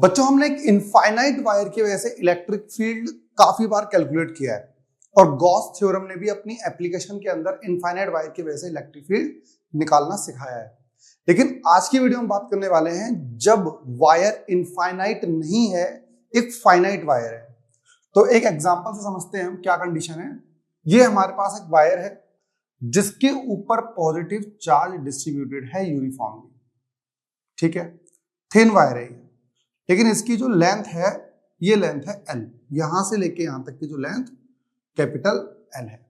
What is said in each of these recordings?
बच्चों हमने एक इनफाइनाइट वायर की वजह से इलेक्ट्रिक फील्ड काफी बार कैलकुलेट किया है और गॉस थ्योरम ने भी अपनी एप्लीकेशन के अंदर इनफाइनाइट वायर की वजह से इलेक्ट्रिक फील्ड निकालना सिखाया है। लेकिन आज की वीडियो में बात करने वाले हैं जब वायर इनफाइनाइट नहीं है, एक फाइनाइट वायर है। तो एक एग्जांपल से समझते हैं हम क्या कंडीशन है। ये हमारे पास एक वायर है जिसके ऊपर पॉजिटिव चार्ज डिस्ट्रीब्यूटेड है यूनिफॉर्मली, ठीक है, थिन वायर है ये। लेकिन इसकी जो लेंथ है, ये लेंथ है L, यहां से लेके यहां तक की जो लेंथ कैपिटल L है।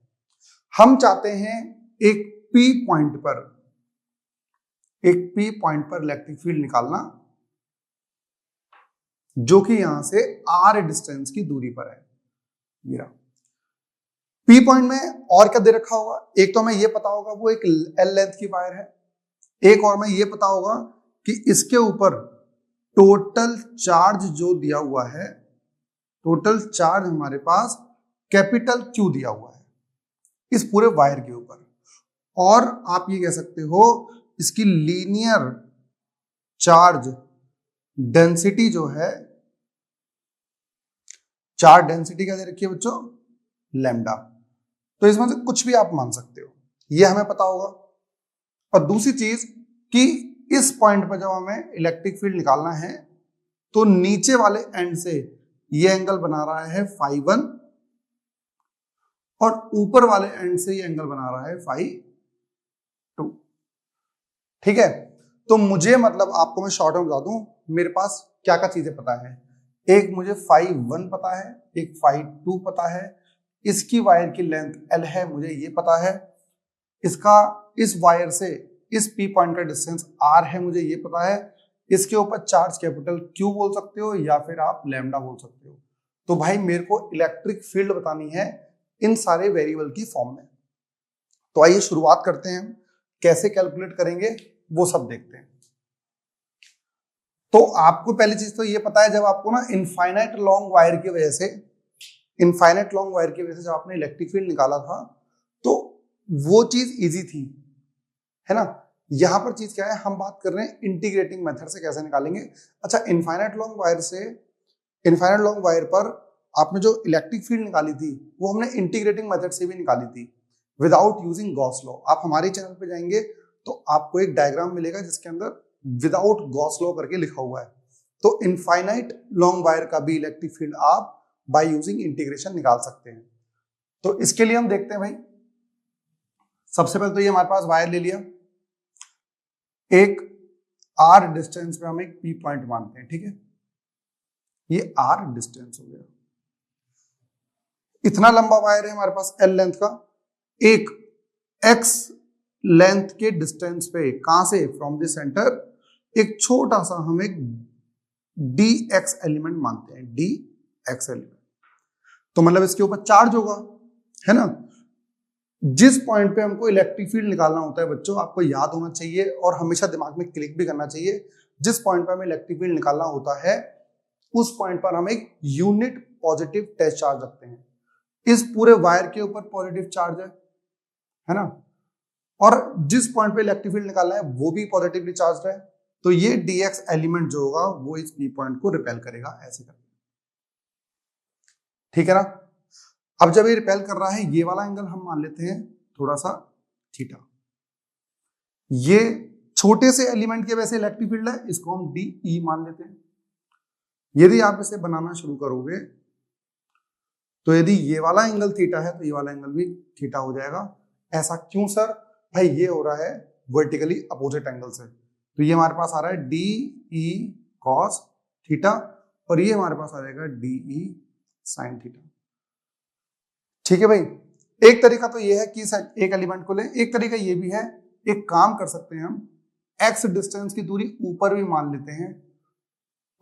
हम चाहते हैं एक P पॉइंट पर इलेक्ट्रिक फील्ड निकालना जो कि यहां से R डिस्टेंस की दूरी पर है। ये P पॉइंट में और क्या दे रखा होगा, एक तो हमें ये पता होगा वो एक L लेंथ की वायर है, एक और हमें ये पता होगा कि इसके ऊपर टोटल चार्ज जो दिया हुआ है, टोटल चार्ज हमारे पास कैपिटल Q दिया हुआ है इस पूरे वायर के ऊपर। और आप ये कह सकते हो इसकी लीनियर चार्ज डेंसिटी जो है, चार्ज डेंसिटी क्या दे रखी है बच्चों, लैम्डा। तो इसमें से कुछ भी आप मान सकते हो, ये हमें पता होगा। और दूसरी चीज कि इस पॉइंट पर जब हमें इलेक्ट्रिक फील्ड निकालना है तो नीचे वाले एंड से ये एंगल बना रहा है φ1 और ऊपर वाले एंड से ये एंगल बना रहा है φ2, ठीक है। तो मुझे मतलब आपको मैं शॉर्ट में बता दूं, मेरे पास क्या क्या चीजें पता है। एक मुझे φ1 पता है, एक φ2 पता है, इसकी वायर की लेंथ L है, मुझे ये पता है, इसका इस वायर से इस P पॉइंट का डिस्टेंस R है, मुझे ये पता है, इसके ऊपर चार्ज कैपिटल Q बोल सकते हो या फिर आप लैम्डा बोल सकते हो। तो भाई मेरे को इलेक्ट्रिक फील्ड बतानी है इन सारे वेरिएबल की फॉर्म में। तो आइए शुरुआत करते हैं, कैसे कैलकुलेट करेंगे वो सब देखते हैं। तो आपको पहली चीज तो ये पता है, जब आपको ना इनफाइनाइट लॉन्ग वायर की वजह से जब आपने इलेक्ट्रिक फील्ड निकाला था तो वो चीज इजी थी, है ना। यहां पर चीज क्या है, हम बात कर रहे हैं इंटीग्रेटिंग मेथड से कैसे निकालेंगे। अच्छा, इनफाइनाइट लॉन्ग वायर पर आपने जो इलेक्ट्रिक फील्ड निकाली थी वो हमने इंटीग्रेटिंग मेथड से भी निकाली थी विदाउट यूजिंग गॉस लॉ। आप हमारे चैनल पे जाएंगे तो आपको एक डायग्राम मिलेगा जिसके अंदर विदाउट गॉस लॉ करके लिखा हुआ है। तो इनफाइनाइट लॉन्ग वायर का भी इलेक्ट्रिक फील्ड आप बाय यूजिंग इंटीग्रेशन निकाल सकते हैं। तो इसके लिए हम देखते हैं भाई, सबसे पहले तो ये हमारे पास वायर ले लिया, एक R डिस्टेंस पे हम एक P पॉइंट मानते हैं, ठीक है, ये R डिस्टेंस हो गया। इतना लंबा वायर है हमारे पास L लेंथ का, एक X लेंथ के डिस्टेंस पे, कहां से, फ्रॉम द सेंटर, एक छोटा सा हम एक dx एलिमेंट मानते हैं, dx एलिमेंट। तो मतलब इसके ऊपर चार्ज होगा, है ना। जिस पॉइंट पे हमको इलेक्ट्रिक फील्ड निकालना होता है बच्चों, आपको याद होना चाहिए और हमेशा दिमाग में क्लिक भी करना चाहिए, जिस पॉइंट पे हमें इलेक्ट्रिक फील्ड निकालना होता है उस पॉइंट पर हम एक यूनिट पॉजिटिव टेस्ट चार्ज रखते हैं। इस पूरे वायर के ऊपर पॉजिटिव चार्ज है ना, और जिस पॉइंट पे इलेक्ट्रिक फील्ड निकालना है वो भी पॉजिटिवली चार्ज है। तो ये dx एलिमेंट जो होगा वो इस P पॉइंट को रिपेल करेगा, ऐसे करके, ठीक है ना। अब जब ये रिपेल कर रहा है, ये वाला एंगल हम मान लेते हैं थोड़ा सा थीटा। ये छोटे से एलिमेंट के वैसे इलेक्ट्रिक फील्ड है, इसको हम dE मान लेते हैं। यदि आप इसे बनाना शुरू करोगे तो यदि ये वाला एंगल थीटा है तो ये वाला एंगल भी थीटा हो जाएगा। ऐसा क्यों सर? भाई ये हो रहा है वर्टिकली अपोजिट एंगल से, तो ये हमारे पास आ रहा है dE cos थीटा और ये हमारे पास आ जाएगा dE sin थीटा, ठीक है भाई। एक तरीका तो ये है कि एक एलिमेंट को लें, एक तरीका ये भी है, एक काम कर सकते हैं हम, x डिस्टेंस की दूरी ऊपर भी मान लेते हैं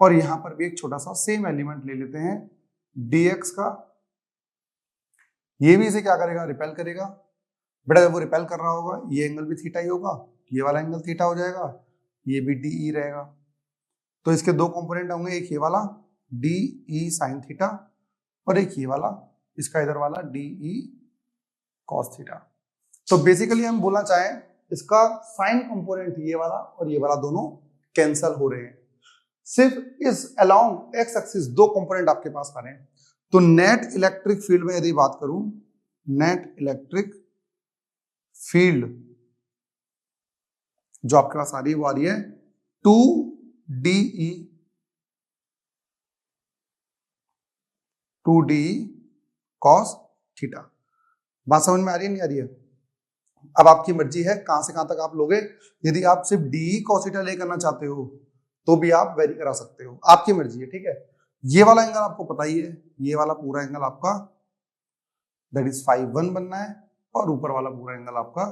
और यहां पर भी एक छोटा सा सेम एलिमेंट ले लेते हैं dx का। ये भी इसे क्या करेगा, रिपेल करेगा। बेटा जब वो रिपेल कर रहा होगा ये एंगल भी थीटा ही होगा, ये वाला एंगल थीटा हो जाएगा, ये भी dE रहेगा। तो इसके दो कंपोनेंट होंगे, एक ये वाला dE sin थीटा और एक ये वाला, इसका इधर वाला dE cos थीटा। तो बेसिकली हम बोलना चाहें इसका साइन कंपोनेंट ये वाला और ये वाला दोनों कैंसल हो रहे हैं। सिर्फ इस अलोंग एक्स एक्सिस दो कंपोनेंट आपके पास आ रहे हैं, तो नेट इलेक्ट्रिक फील्ड में यदि बात करूं, नेट इलेक्ट्रिक फील्ड जो आपके पास आ रही है वो आ रही है 2DE 2DE cos थीटा। बात समझ में आ रही है नहीं आ रही है? अब आपकी मर्जी है कहां से कहां तक आप लोगे। यदि आप सिर्फ DE cos थीटा ले करना चाहते हो तो भी आप वेरी करा सकते हो, आपकी मर्जी है, ठीक है। ये वाला एंगल आपको पता ही है, ये वाला पूरा एंगल आपका दैट इज φ1 बनना है, और ऊपर वाला पूरा एंगल आपका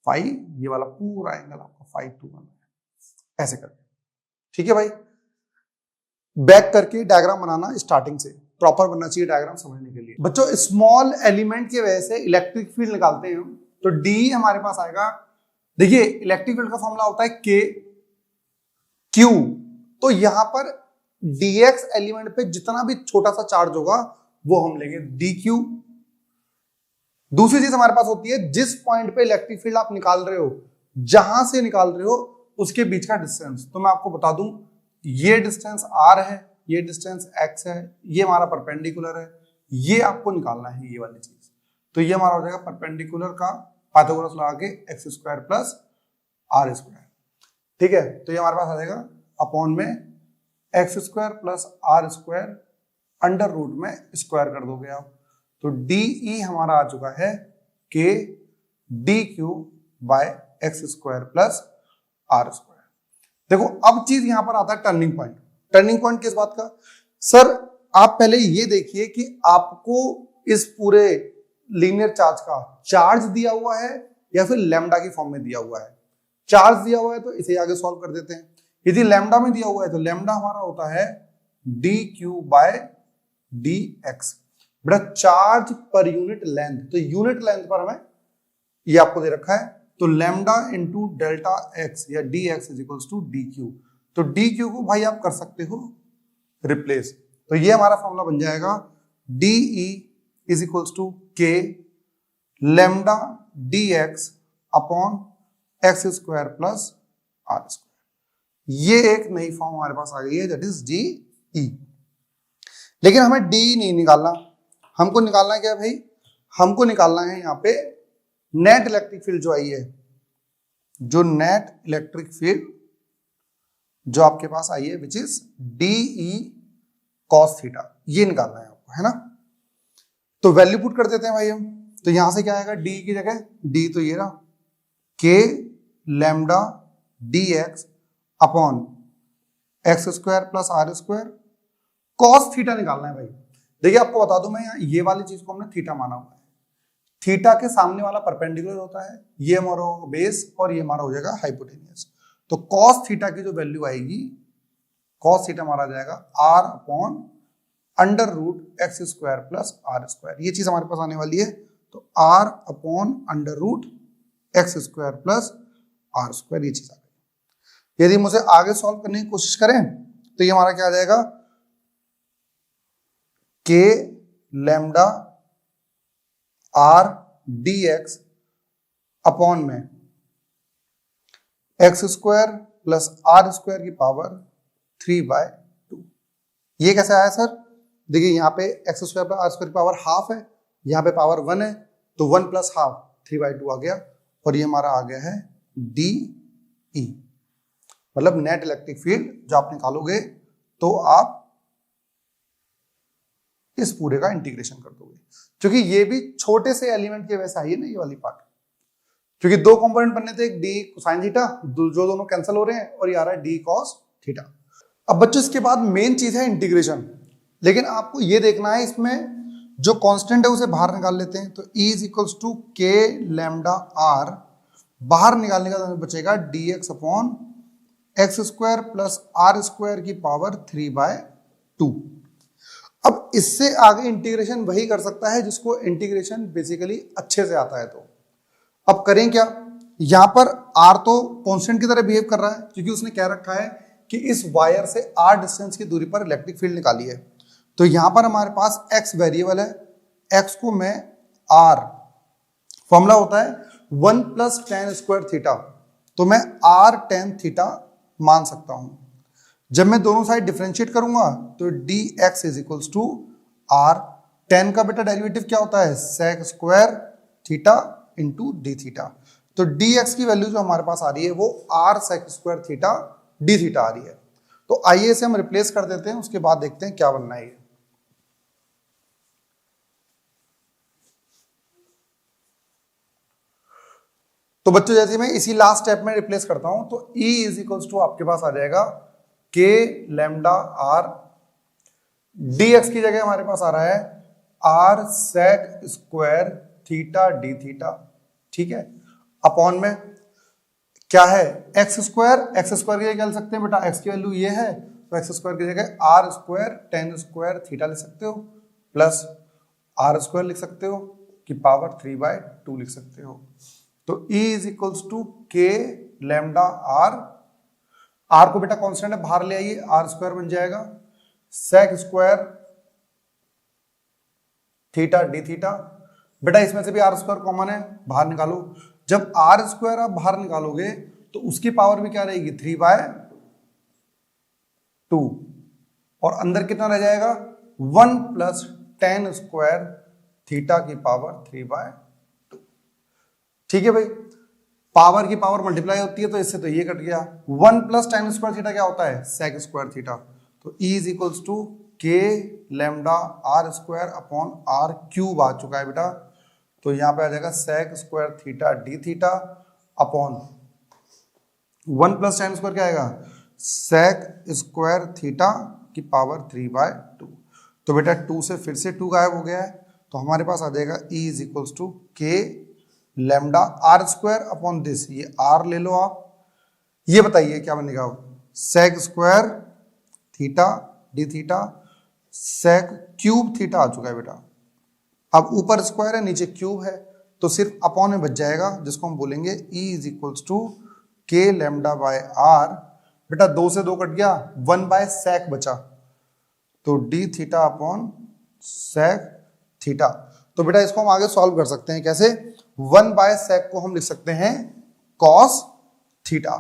फाई, ये वाला पूरा एंगल आपका φ2 बनना है, ऐसे करके, ठीक है भाई। बैक करके डायग्राम बनाना स्टार्टिंग से प्रॉपर बनना चाहिए डायग्राम समझने के लिए। बच्चों स्मॉल एलिमेंट की वजह से इलेक्ट्रिक फील्ड निकालते हैं हम, तो डी हमारे पास आएगा, देखिए इलेक्ट्रिक फील्ड का फॉर्मूला होता है के क्यू, तो यहां पर dx एलिमेंट पे जितना भी छोटा सा चार्ज होगा वो हम लेंगे dq। दूसरी चीज हमारे पास होती है जिस पॉइंट पे इलेक्ट्रिक फील्ड आप निकाल रहे हो, जहां से निकाल रहे हो उसके बीच का डिस्टेंस। तो मैं आपको बता दूं ये डिस्टेंस r है, ये डिस्टेंस x है, ये हमारा परपेंडिकुलर है, ये आपको निकालना है ये वाली चीज। तो ये हमारा हो जाएगा परपेंडिकुलर का पाइथागोरस लगा के x² प्लस r², ठीक है। तो ये हमारे पास आ जाएगा अपॉन में x² plus r² under root में स्क्वायर कर दोगे आप, तो DE हमारा आ चुका है k dq bye x² plus r²। देखो अब चीज यहां पर आता है टर्निंग पॉइंट। टर्निंग पॉइंट किस बात का? सर आप पहले ये देखिए कि आपको इस पूरे लीनियर चार्ज का चार्ज दिया हुआ है या फिर लैम्डा की फॉर्म में दिया हुआ है। चार्ज दिया हुआ है तो इसे आगे सॉल्व कर देते हैं। यदि लैम्डा में दिया हुआ है तो लैम्डा हमारा होता है dq बाय dx। बेटा चार्ज पर यूनिट लेंथ, तो यूनिट लेंथ पर हमें ये आपको दे रखा है, तो लैम्डा इंटू डेल्टा एक्स या dx is equals to dq। तो dq को भाई आप कर सकते हो रिप्लेस, तो ये हमारा फॉर्मूला बन जाएगा de is equals to k lambda dx upon x² plus r²। ये एक नई फॉर्म हमारे पास आ गई है दैट इज de। लेकिन हमें de नहीं निकालना, हमको निकालना क्या है भाई? हमको निकालना है यहाँ पे नेट इलेक्ट्रिक फील्ड जो आई है, जो नेट इलेक्ट्रिक फील्ड जो आपके पास आई है which is DE cos theta, ये निकालना है आपको, है ना। तो वैल्यू पुट कर देते हैं भाई हम, तो यहां से क्या आएगा D की जगह, D तो ये रहा k lambda dx upon x² plus r²। cos theta निकालना है भाई। देखिए आपको बता दूं मैं, यहाँ ये वाली चीज को हमने थीटा माना हुआ है, थीटा के सामने वाला परपेंडिकुलर होता है, ये हमारा बेस और ये हमारा हो जाएगा हाइपोटेनियस। तो cos थीटा की जो वैल्यू आएगी, cos थीटा हमारा जाएगा r upon under root x² plus r²। ये चीज हमारे पास आने वाली है, तो r upon under root x² plus r², ये चीज आ गई। यदि मुझे आगे सॉल्व करने की कोशिश करें तो ये हमारा क्या आ जाएगा k lambda r dx upon में x² प्लस r² की पावर 3/2। ये कैसे आया सर? देखिए यहाँ पे x² प्लस r² की पावर हाफ है, यहाँ पे पावर 1 है, तो 1 प्लस हाफ 3/2 आ गया, और ये हमारा आ गया है DE। मतलब नेट इलेक्ट्रिक फील्ड जो आप निकालोगे तो आप इस पूरे का इंटीग्रेशन कर दोगे, क्योंकि ये भी छोटे से एलिमेंट की वजह से आई है ना ये वाली पार्ट, क्योंकि दो कंपोनेंट बनने थे, एक d कोसाइन थीटा, जो दोनों कैंसिल हो रहे हैं, और ये आ रहा है d cos थीटा। अब बच्चों इसके बाद मेन चीज है इंटीग्रेशन, लेकिन आपको ये देखना है इसमें जो कांस्टेंट है उसे बाहर निकाल लेते हैं। तो E is equals to k lambda r, बाहर निकालने का तो बचेगा dx upon x² plus r² की पावर 3/2। अब इससे आगे इंटीग्रेशन वही कर सकता है जिसको इंटीग्रेशन बेसिकली अच्छे से आता है। तो अब करें क्या? यहां पर r तो कांस्टेंट की तरह बिहेव कर रहा है, क्योंकि उसने क्या रखा है कि इस वायर से r डिस्टेंस की दूरी पर इलेक्ट्रिक फील्ड निकाली है। तो यहां पर हमारे पास x वेरिएबल है, x को मैं r, फॉर्मूला होता है 1 प्लस tan² थीटा, तो मैं r tan थीटा मान सकता हूं। जब मैं दोनों साइड डिफरेंशिएट करूंगा तो dx is equals to r, tan का बेटा डेरिवेटिव क्या होता है, sec square theta into d theta. तो dx की वैल्यू जो हमारे पास आ रही है वो r sec square theta d theta आ रही है। तो आइए इसे हम रिप्लेस कर देते हैं, उसके बाद देखते हैं क्या बनना है ये। तो बच्चों जैसे मैं इसी लास्ट स्टेप में रिप्लेस करता हूं तो E इज इक्वल्स टू आपके पास आ जाएगा k लैम्डा r, dx की जगह हमारे पास आ रहा है r sec square theta d theta, ठीक है, अपॉन में क्या है x स्क्वायर की जगह क्या लिख सकते हैं बेटा, x की वैल्यू ये है तो x स्क्वायर की जगह r square tan square theta लिख सकते हो, प्लस r स्क्वायर लिख सकते हो कि पावर 3/2 लिख सकते हो। तो E is equals to k lambda r को बेटा कांस्टेंट है बाहर ले आइए, r स्क्वायर बन जाएगा sec square theta d theta. बेटा इसमें से भी r स्क्वायर कॉमन है, बाहर निकालो। जब r स्क्वायर आप बाहर निकालोगे तो उसकी पावर भी क्या रहेगी, 3/2, और अंदर कितना रह जाएगा 1 प्लस tan स्क्वायर थीटा की पावर 3/2। ठीक है भाई, पावर की पावर मल्टीप्लाई होती है तो इससे तो ये कट गया, 1 प्लस tan स्क्वायर थीटा क्या होता है, sec स्क्वायर थीटा। तो E is equals to k lambda r square upon r cube आ चुका है बेटा। तो यहां पे आ जाएगा sec square theta d theta upon 1 plus tan square क्या आएगा, sec स्क्वायर थीटा की पावर 3/2। तो बेटा 2 से फिर से 2 गायब हो गया है, तो हमारे पास आ जाएगा E is equals to k lambda r square upon this, ये r ले लो आप, ये बताइए क्या बनेगा, sec square theta d theta sec cube theta आ चुका है बेटा। अब ऊपर स्क्वायर है नीचे क्यूब है तो सिर्फ अपॉन में बच जाएगा, जिसको हम बोलेंगे E is equals to k lambda by r। बेटा 2 से 2 कट गया, 1 बाय sec बचा, तो D theta upon sec theta. तो बेटा इसको हम आगे सॉल्व कर सकते हैं, कैसे, 1 बाय sec को हम लिख सकते हैं cos थीटा।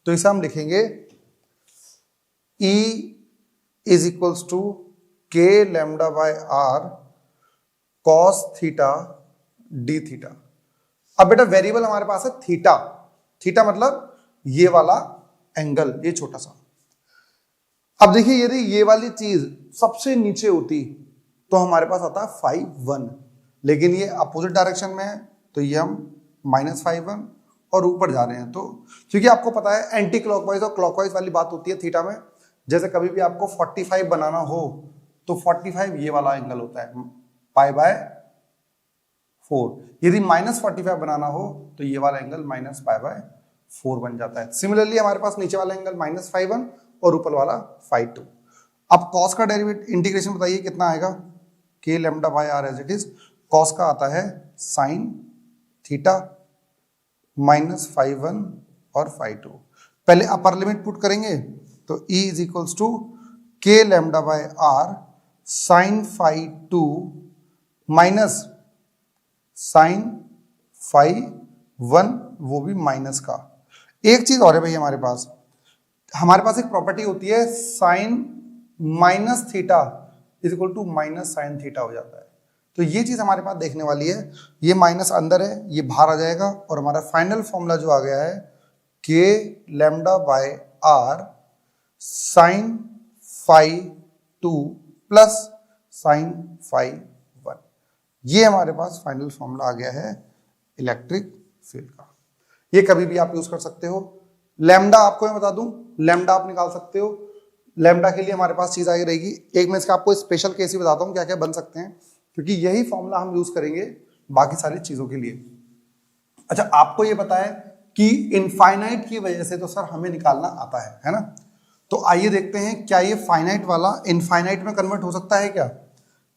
तो इसे हम लिखेंगे E is equals to k lambda by r cos theta d theta. अब बेटा वेरिएबल हमारे पास है थीटा, थीटा मतलब ये वाला एंगल, ये छोटा सा। अब देखिए यदि ये वाली चीज सबसे नीचे होती तो हमारे पास आता है 5/1, लेकिन ये अपोजिट डायरेक्शन में है तो ये हम -5/1 और ऊपर जा रहे हैं। तो क्योंकि आपको पता है एंटी क्लॉकवाइज और क्लॉकवाइज वाली बात होती है थीटा में, जैसे कभी भी आपको 45 बनाना हो तो 45 ये वाला एंगल होता है π/4, यदि -45 बनाना हो तो ये वाला एंगल -π/4 बन जाता है। सिमिलरली हमारे पास नीचे वाला एंगल -5/1 और ऊपर वाला 5/2। अब cos का डेरिवेटिव इंटीग्रेशन बताइए कितना आएगा, k lambda by r as it is, cos का आता है sin थीटा -5/1 और 5/2। पहले अपर लिमिट पुट करेंगे तो E is equals to k lambda by r sin 5/2 minus sin 5/1, वो भी माइनस का। एक चीज और है भाई, हमारे पास एक प्रॉपर्टी होती है sin minus theta is equal to minus sine theta हो जाता है। तो ये चीज हमारे पास देखने वाली है, ये माइनस अंदर है, ये बाहर आ जाएगा, और हमारा फाइनल फॉर्मूला जो आ गया है k lambda by r sin 5/2 plus sin 5/1, ये हमारे पास फाइनल फॉर्मूला आ गया है इलेक्ट्रिक फील्ड का। ये कभी भी आप यूज कर सकते हो। लैम्डा आपको मैं बता दूं, लैम्डा आप निकाल सकते हो। लैम्डा के लिए हमारे पास चीज आई रहेगी, एक मैं इसका आपको स्पेशल केस ही बताता हूं क्या क्या बन सकते हैं, क्योंकि यही फॉर्मूला हम यूज करेंगे बाकी सारी चीजों के लिए। अच्छा, आपको ये पता है कि इनफाइनाइट की वजह से तो सर हमें निकालना आता है ना। तो आइए देखते हैं क्या ये फाइनाइट वाला इनफाइनाइट में कन्वर्ट हो सकता है, क्या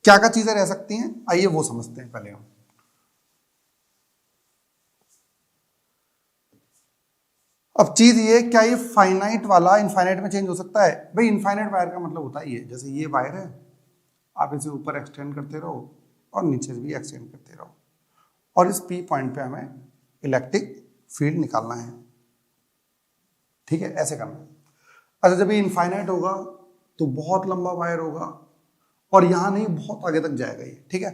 क्या क्या चीजें रह सकती हैं, आइए वो समझते हैं पहले हम। अब चीज ये, क्या ये फाइनाइट वाला इनफाइनाइट में चेंज हो सकता है? भाई इनफाइनाइट वायर का मतलब होता है ये, जैसे ये वायर है, आप इसे ऊपर एक्सटेंड करते रहो और नीचे से भी एक्सटेंड करते रहो, और इस पी पॉइंट पे हमें इलेक्ट्रिक फील्ड निकालना है। ठीक है, ऐसे करना है। अच्छा, जब ये इनफाइनाइट होगा तो बहुत लंबा वायर होगा और यहां नहीं, बहुत आगे तक जाएगा ये, ठीक है।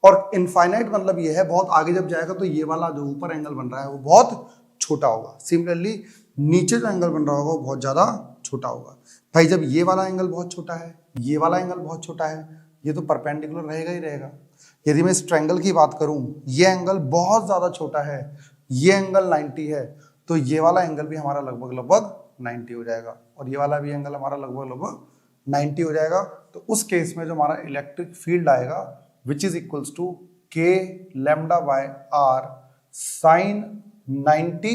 और इनफाइनाइट मतलब ये है बहुत आगे जब जाएगा तो ये वाला जो ऊपर एंगल बन रहा है वो बहुत छोटा होगा। सिमिलरली नीचे जो एंगल बन रहा होगा वो बहुत ज्यादा छोटा होगा। भाई जब ये वाला एंगल बहुत छोटा है, ये वाला एंगल बहुत छोटा है, ये तो परपेंडिकुलर रहेगा ही रहेगा। यदि मैं इस ट्रायंगल की बात करूं, ये एंगल बहुत ज्यादा छोटा है, ये एंगल 90 है, तो ये वाला एंगल भी हमारा लगभग लगभग 90 हो जाएगा और ये वाला भी एंगल हमारा लगभग लगभग 90 हो जाएगा। तो उस केस में जो हमारा इलेक्ट्रिक फील्ड आएगा which is equals to k lambda by r sine 90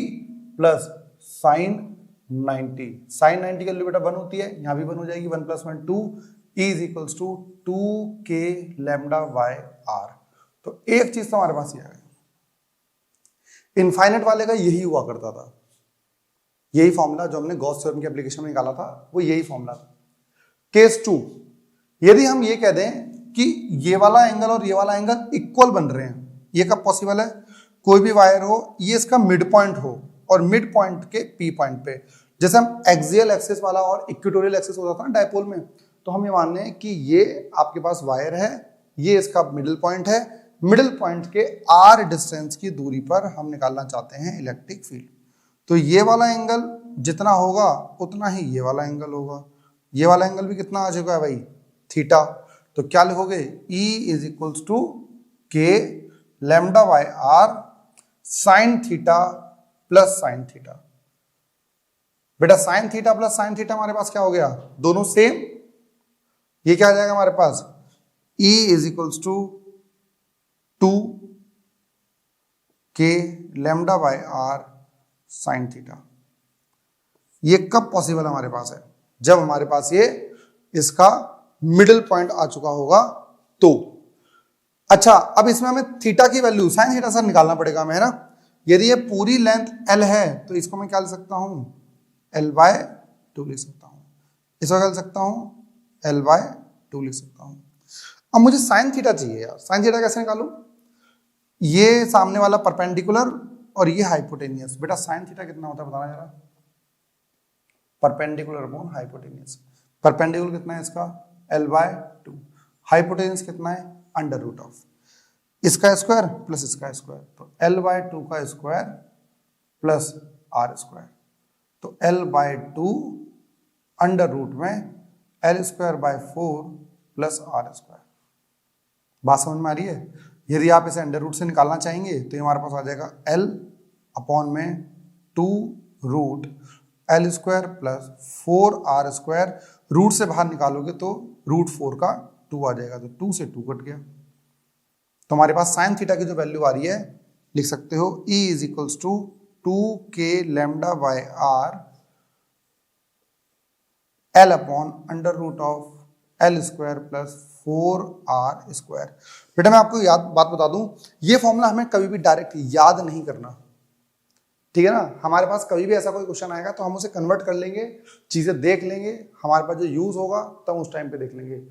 plus sine 90। Sine 90 की वैल्यू बेटा 1 होती है, यहां भी 1 हो जाएगी, 1 + 1 2 is equals to 2k lambda by r. तो एक चीज तो हमारे पास ये आ गई। इनफाइनाइट वाले का यही हुआ करता था, यही फॉर्मूला जो हमने गॉस थ्योरम की एप्लीकेशन में निकाला था वो यही फॉर्मूला था। केस 2, यदि हम ये कह दें कि ये वाला एंगल और ये वाला एंगल इक्वल बन रहे हैं, ये कब पॉसिबल है? कोई भी वायर हो, ये इसका मिड पॉइंट हो और मिड पॉइंट के पी पॉइंट पे, जैसे हम एक्सियल एक्सिस वाला और इक्वेटोरियल एक्सिस होता था ना डायपोल में, तो हम ये मान लें कि ये आपके पास वायर है, ये इसका मिडिल पॉइंट है, मिडिल पॉइंट के आर डिस्टेंस की दूरी पर हम निकालना चाहते हैं इलेक्ट्रिक फील्ड। तो ये वाला एंगल जितना होगा उतना ही ये वाला एंगल होगा। ये वाला एंगल भी कितना आ चुका है भाई? थीटा। तो क्या लिखोगे? E is equals to k lambda by r sine theta plus sine theta. बेटा sine theta plus sine theta हमारे पास क्या हो गया? दोनों सेम। ये क्या आ जाएगा हमारे पास? E is equals to 2 k lambda by r sine theta. ये कब पॉसिबल हमारे पास है? जब हमारे पास ये इसका मिडिल पॉइंट आ चुका होगा तो। अच्छा, अब इसमें हमें थीटा की वैल्यू साइन थीटा सर निकालना पड़ेगा हमें, है ना। यदि ये पूरी लेंथ L है तो इसको मैं क्या लिख सकता हूं? L/2 लिख सकता हूं। इसको क्या लिख सकता हूं? L/2 लिख सकता हूं। अब मुझे साइन थीटा चाहिए यार। साइन थीटा कैसे निकालूं? ये सामने वाला परपेंडिकुलर और ये हाइपोटेनियस। बेटा साइन थीटा कितना होता है बताना जरा। Perpendicular upon hypotenuse. परपेंडिकुलर कितना है इसका? L/2। हाइपोटेनियस कितना है? √ऑफ इसका स्क्वायर प्लस इसका स्क्वायर, तो L/2 का स्क्वायर प्लस R स्क्वायर। तो L/2 √रूट में L²/4 प्लस R स्क्वायर। बात समझ में आ रही है? यदि आप इसे √रूट से निकालना चाहेंगे तो ये हमारे पास आ जाएगा L अपॉन में 2 root L² plus 4R square. Root से बाहर निकालोगे तो √4 का 2 आ जाएगा, तो 2 से 2 कट गया। तो हमारे पास साइन थीटा की जो वैल्यू आ रही है लिख सकते हो E is equals to 2k lambda by r L upon √of L² plus 4R square. बेटा मैं आपको बात बता दूं, ये फॉर्मूला हमें कभी भी डायरेक्ट याद नहीं करना, ठीक है ना। हमारे पास कभी भी ऐसा कोई क्वेश्चन आएगा तो हम उसे कन्वर्ट कर लेंगे, चीजें देख लेंगे, हमारे पास जो यूज होगा तब उस टाइम पे देख लेंगे।